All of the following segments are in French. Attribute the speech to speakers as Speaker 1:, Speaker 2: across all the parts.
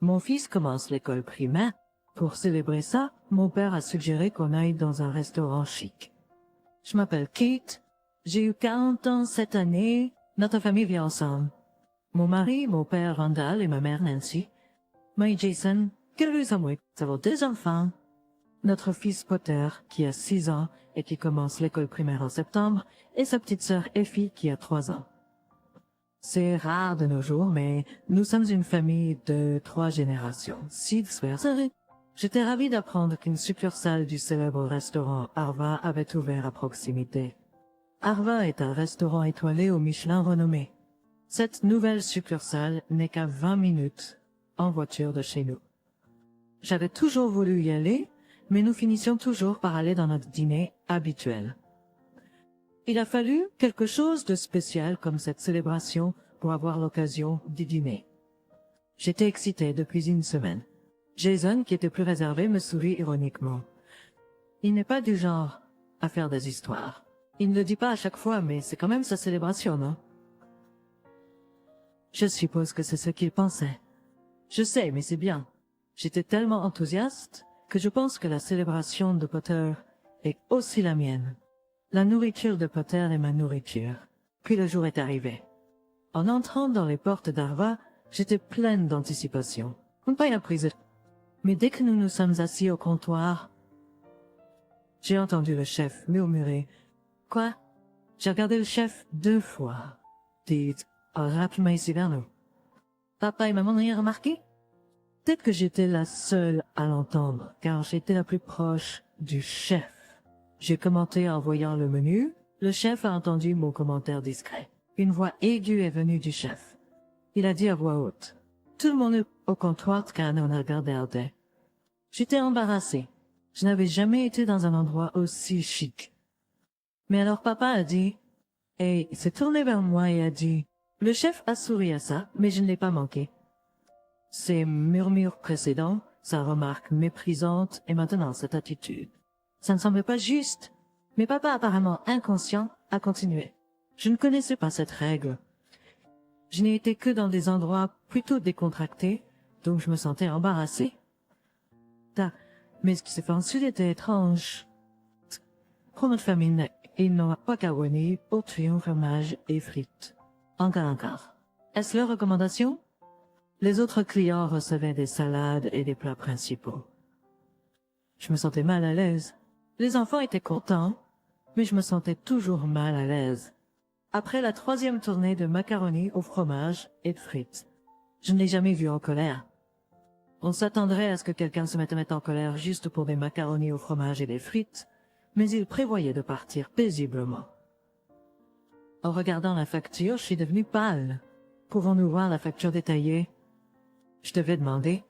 Speaker 1: Mon fils commence l'école primaire. Pour célébrer ça, mon père a suggéré qu'on aille dans un restaurant chic. Je m'appelle Kate. J'ai eu 40 ans cette année. Notre famille vit ensemble. Mon mari, mon père Randall et ma mère Nancy. Moi et Jason, quelques amis, ça vaut 2 enfants. Notre fils Potter, qui a 6 ans et qui commence l'école primaire en septembre, et sa petite sœur Effie, qui a 3 ans. C'est rare de nos jours, mais nous sommes une famille de 3 générations. 6 frères. J'étais ravi d'apprendre qu'une succursale du célèbre restaurant Arva avait ouvert à proximité. Arva est un restaurant étoilé au Michelin renommé. Cette nouvelle succursale n'est qu'à 20 minutes en voiture de chez nous. J'avais toujours voulu y aller, mais nous finissions toujours par aller dans notre dîner habituel. Il a fallu quelque chose de spécial comme cette célébration pour avoir l'occasion d'y dîner. J'étais excité depuis une semaine. Jason, qui était plus réservé, me sourit ironiquement. Il n'est pas du genre à faire des histoires. Il ne le dit pas à chaque fois, mais c'est quand même sa célébration, non? Je suppose que c'est ce qu'il pensait. Je sais, mais c'est bien. J'étais tellement enthousiaste que je pense que la célébration de Potter est aussi la mienne. La nourriture de Potter est ma nourriture. Puis le jour est arrivé. En entrant dans les portes d'Arva, j'étais pleine d'anticipation. Pas une prise. Mais dès que nous nous sommes assis au comptoir, j'ai entendu le chef murmurer. Quoi? J'ai regardé le chef 2 fois. Dites, rapidement ici vers nous. Papa et maman n'ont rien remarqué? Peut-être que j'étais la seule à l'entendre, car j'étais la plus proche du chef. J'ai commenté en voyant le menu. Le chef a entendu mon commentaire discret. Une voix aiguë est venue du chef. Il a dit à voix haute. Tout le monde au comptoir on a regardé. J'étais embarrassée. Je n'avais jamais été dans un endroit aussi chic. Mais alors papa a dit, et il s'est tourné vers moi et a dit, le chef a souri à ça, mais je ne l'ai pas manqué. Ses murmures précédents, sa remarque méprisante et maintenant cette attitude. Ça ne semblait pas juste, mais papa apparemment inconscient a continué. Je ne connaissais pas cette règle. Je n'ai été que dans des endroits plutôt décontractés, donc je me sentais embarrassée. Mais ce qui s'est fait ensuite était étrange. Pour notre famille, il n'y a pas macaroni, poutine, fromage et frites. Encore. Est-ce leur recommandation? Les autres clients recevaient des salades et des plats principaux. Je me sentais mal à l'aise. Les enfants étaient contents, mais je me sentais toujours mal à l'aise. Après la 3e tournée de macaroni au fromage et de frites, je ne l'ai jamais vu en colère. On s'attendrait à ce que quelqu'un se mette à mettre en colère juste pour des macaronis au fromage et des frites, mais il prévoyait de partir paisiblement. En regardant la facture, je suis devenue pâle. Pouvons-nous voir la facture détaillée? Je devais demander.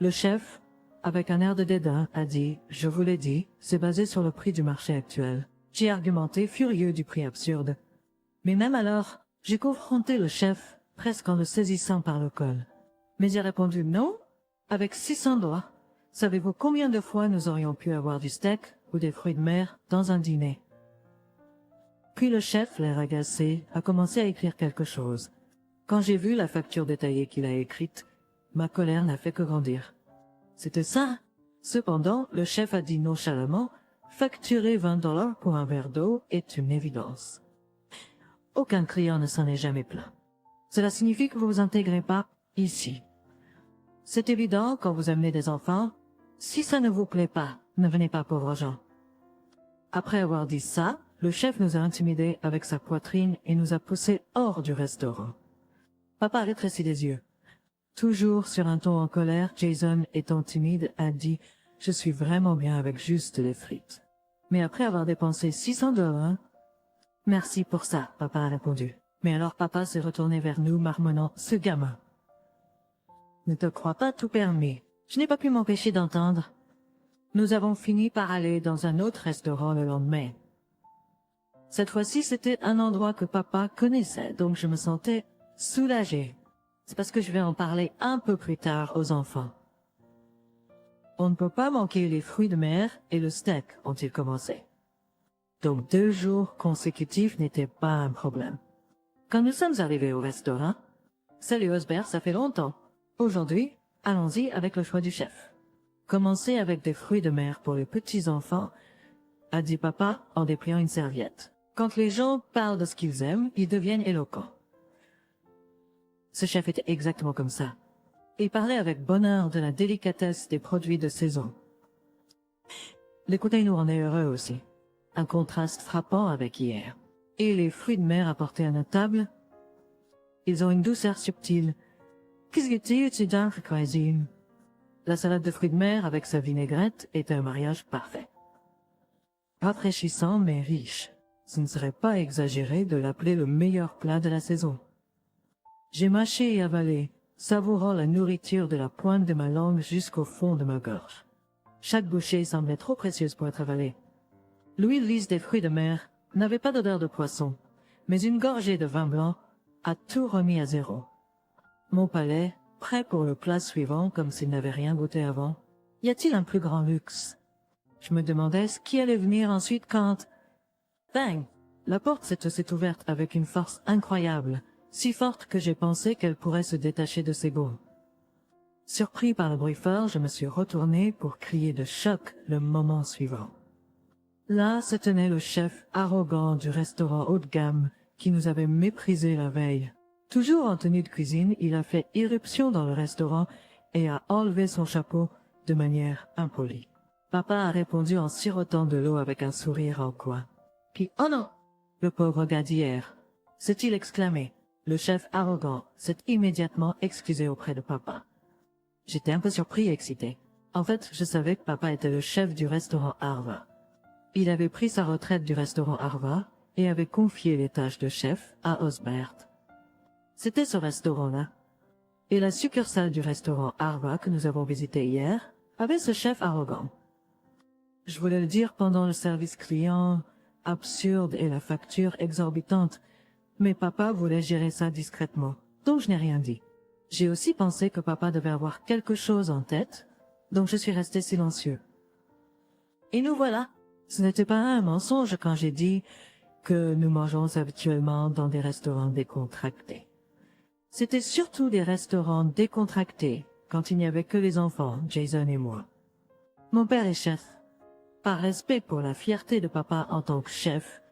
Speaker 1: Le chef, avec un air de dédain, a dit, je vous l'ai dit, c'est basé sur le prix du marché actuel. J'ai argumenté, furieux du prix absurde. Mais même alors, j'ai confronté le chef, presque en le saisissant par le col. Mais il a répondu non, avec 600 doigts. Savez-vous combien de fois nous aurions pu avoir du steak ou des fruits de mer dans un dîner? Puis le chef, l'air agacé, a commencé à écrire quelque chose. Quand j'ai vu la facture détaillée qu'il a écrite, ma colère n'a fait que grandir. C'était ça. Cependant, le chef a dit nonchalamment, facturer 20 $ pour un verre d'eau est une évidence. Aucun client ne s'en est jamais plaint. Cela signifie que vous vous intégrez pas ici. C'est évident quand vous amenez des enfants. Si ça ne vous plaît pas, ne venez pas, pauvres gens. Après avoir dit ça, le chef nous a intimidés avec sa poitrine et nous a poussés hors du restaurant. Papa a rétréci les yeux. Toujours sur un ton en colère, Jason, étant timide, a dit « Je suis vraiment bien avec juste les frites. » Mais après avoir dépensé 600 $, « Merci pour ça, papa a répondu. » Mais alors papa s'est retourné vers nous, marmonnant « Ce gamin. » Ne te crois pas tout permis. Je n'ai pas pu m'empêcher d'entendre. Nous avons fini par aller dans un autre restaurant le lendemain. Cette fois-ci, c'était un endroit que papa connaissait, donc je me sentais soulagée. C'est parce que je vais en parler un peu plus tard aux enfants. On ne peut pas manquer les fruits de mer et le steak, ont-ils commencé. Donc 2 jours consécutifs n'étaient pas un problème. Quand nous sommes arrivés au restaurant, « Salut Osbert, ça fait longtemps. Aujourd'hui, Allons-y avec le choix du chef. Commencez avec des fruits de mer pour les petits-enfants, a dit papa en dépliant une serviette. Quand les gens parlent de ce qu'ils aiment, ils deviennent éloquents. Ce chef était exactement comme ça. Il parlait avec bonheur de la délicatesse des produits de saison. L'écouter nous rendait heureux aussi. Un contraste frappant avec hier. Et les fruits de mer apportés à notre table, ils ont une douceur subtile. Qu'est-ce que tu dans la cuisine? La salade de fruits de mer avec sa vinaigrette est un mariage parfait. Rafraîchissant mais riche. Ce ne serait pas exagéré de l'appeler le meilleur plat de la saison. J'ai mâché et avalé, savourant la nourriture de la pointe de ma langue jusqu'au fond de ma gorge. Chaque bouchée semblait trop précieuse pour être avalée. L'huile lisse des fruits de mer n'avait pas d'odeur de poisson, mais une gorgée de vin blanc a tout remis à zéro. Mon palais, prêt pour le plat suivant comme s'il n'avait rien goûté avant. Y a-t-il un plus grand luxe? Je me demandais ce qui allait venir ensuite quand... Bang! La porte s'est ouverte avec une force incroyable, si forte que j'ai pensé qu'elle pourrait se détacher de ses gonds. Surpris par le bruit fort, je me suis retourné pour crier de choc le moment suivant. Là se tenait le chef arrogant du restaurant haut de gamme qui nous avait méprisés la veille. Toujours en tenue de cuisine, il a fait irruption dans le restaurant et a enlevé son chapeau de manière impolie. Papa a répondu en sirotant de l'eau avec un sourire en coin. Puis, oh non! Le pauvre gars d'hier, s'est-il exclamé. Le chef arrogant s'est immédiatement excusé auprès de papa. J'étais un peu surpris et excité. En fait, je savais que papa était le chef du restaurant Arva. Il avait pris sa retraite du restaurant Arva et avait confié les tâches de chef à Osbert. C'était ce restaurant-là. Et la succursale du restaurant Arva que nous avons visité hier avait ce chef arrogant. Je voulais le dire pendant le service client absurde et la facture exorbitante, mais papa voulait gérer ça discrètement, donc je n'ai rien dit. J'ai aussi pensé que papa devait avoir quelque chose en tête, donc je suis resté silencieux. Et nous voilà. Ce n'était pas un mensonge quand j'ai dit que nous mangeons habituellement dans des restaurants décontractés. C'était surtout des restaurants décontractés quand il n'y avait que les enfants, Jason et moi. Mon père est chef. Par respect pour la fierté de papa en tant que chef,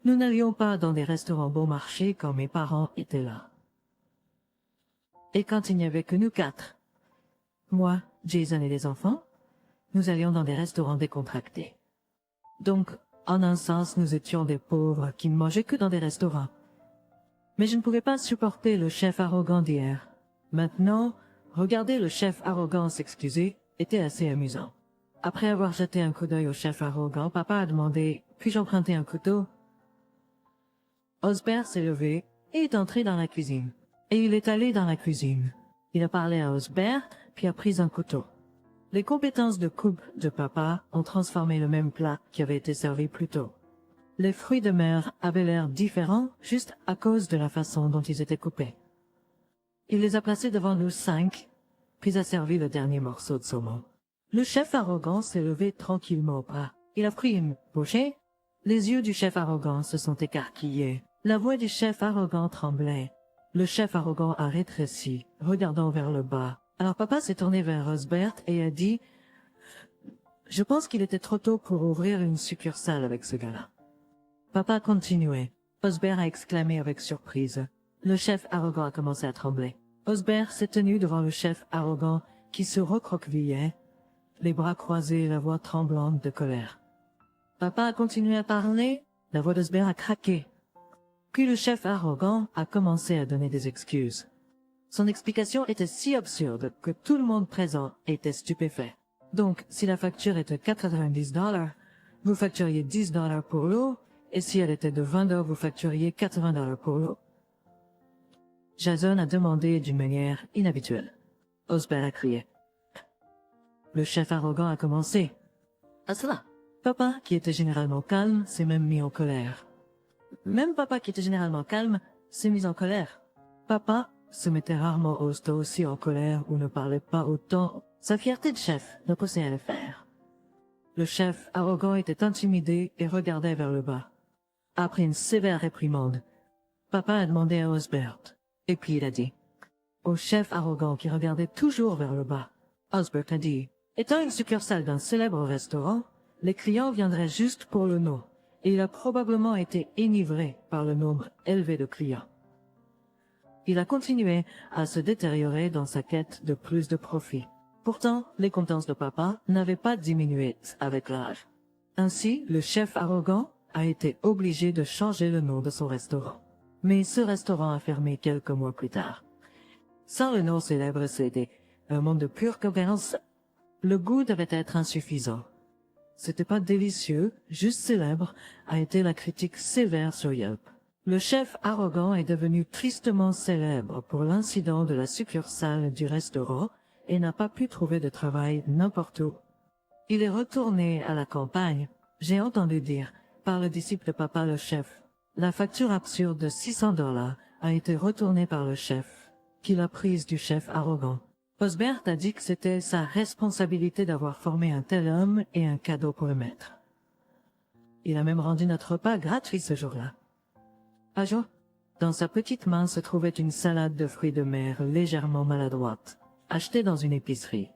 Speaker 1: nous n'allions pas dans des restaurants bon marché quand mes parents étaient là. Et quand il n'y avait que nous quatre, moi, Jason et les enfants, nous allions dans des restaurants décontractés. Donc, en un sens, nous étions des pauvres qui ne mangeaient que dans des restaurants. Mais je ne pouvais pas supporter le chef arrogant d'hier. Maintenant, regarder le chef arrogant s'excuser était assez amusant. Après avoir jeté un coup d'œil au chef arrogant, papa a demandé « Puis-je emprunter un couteau ?» Osbert s'est levé et est entré dans la cuisine. Et il est allé dans la cuisine. Il a parlé à Osbert, puis a pris un couteau. Les compétences de coupe de papa ont transformé le même plat qui avait été servi plus tôt. Les fruits de mer avaient l'air différents juste à cause de la façon dont ils étaient coupés. Il les a placés devant nous 5, puis a servi le dernier morceau de saumon. Le chef arrogant s'est levé tranquillement au pas. Il a pris une bouchée. Les yeux du chef arrogant se sont écarquillés. La voix du chef arrogant tremblait. Le chef arrogant a rétréci, regardant vers le bas. Alors papa s'est tourné vers Osbert et a dit « Je pense qu'il était trop tôt pour ouvrir une succursale avec ce gars-là. » Papa a continué. Osbert a exclamé avec surprise. Le chef arrogant a commencé à trembler. Osbert s'est tenu devant le chef arrogant qui se recroquevillait, les bras croisés et la voix tremblante de colère. Papa a continué à parler, la voix d'Osbert a craqué. Puis le chef arrogant a commencé à donner des excuses. Son explication était si absurde que tout le monde présent était stupéfait. Donc, si la facture était $90, vous facturiez $10 pour l'eau, et si elle était de $20, vous facturiez $80 pour l'eau. Jason a demandé d'une manière inhabituelle. Osbert a crié. Le chef arrogant a commencé. À cela. Papa, qui était généralement calme, s'est même mis en colère. Même papa, qui était généralement calme, s'est mis en colère. Papa se mettait rarement aussi en colère ou ne parlait pas autant. Sa fierté de chef le poussait à le faire. Le chef arrogant était intimidé et regardait vers le bas. Après une sévère réprimande, papa a demandé à Osbert, et puis il a dit au chef arrogant qui regardait toujours vers le bas. Osbert a dit, étant une succursale d'un célèbre restaurant, les clients viendraient juste pour le nom, et il a probablement été enivré par le nombre élevé de clients. Il a continué à se détériorer dans sa quête de plus de profit. Pourtant, les compétences de papa n'avaient pas diminué avec l'âge. Ainsi, le chef arrogant a été obligé de changer le nom de son restaurant. Mais ce restaurant a fermé quelques mois plus tard. Sans le nom célèbre, c'était un monde de pure concurrence. Le goût devait être insuffisant. C'était pas délicieux, juste célèbre, a été la critique sévère sur Yelp. Le chef arrogant est devenu tristement célèbre pour l'incident de la succursale du restaurant et n'a pas pu trouver de travail n'importe où. Il est retourné à la campagne, j'ai entendu dire, par le disciple de papa le chef. La facture absurde de $600 a été retournée par le chef, qui l'a prise du chef arrogant. Osbert a dit que c'était sa responsabilité d'avoir formé un tel homme et un cadeau pour le maître. Il a même rendu notre repas gratuit ce jour-là. Un jour, dans sa petite main se trouvait une salade de fruits de mer légèrement maladroite, achetée dans une épicerie.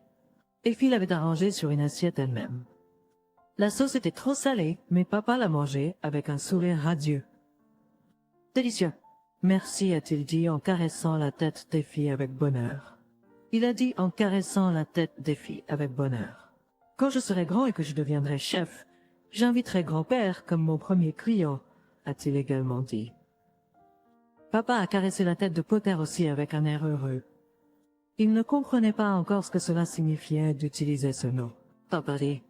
Speaker 1: Effie l'avait arrangée sur une assiette elle-même. La sauce était trop salée, mais papa l'a mangée avec un sourire radieux. Délicieux. Merci, a-t-il dit en caressant la tête d'Effie avec bonheur. Il a dit en caressant la tête d'Effie avec bonheur. Quand je serai grand et que je deviendrai chef, j'inviterai grand-père comme mon premier client, a-t-il également dit. Papa a caressé la tête de Potter aussi avec un air heureux. Il ne comprenait pas encore ce que cela signifiait d'utiliser ce nom. Papa dit,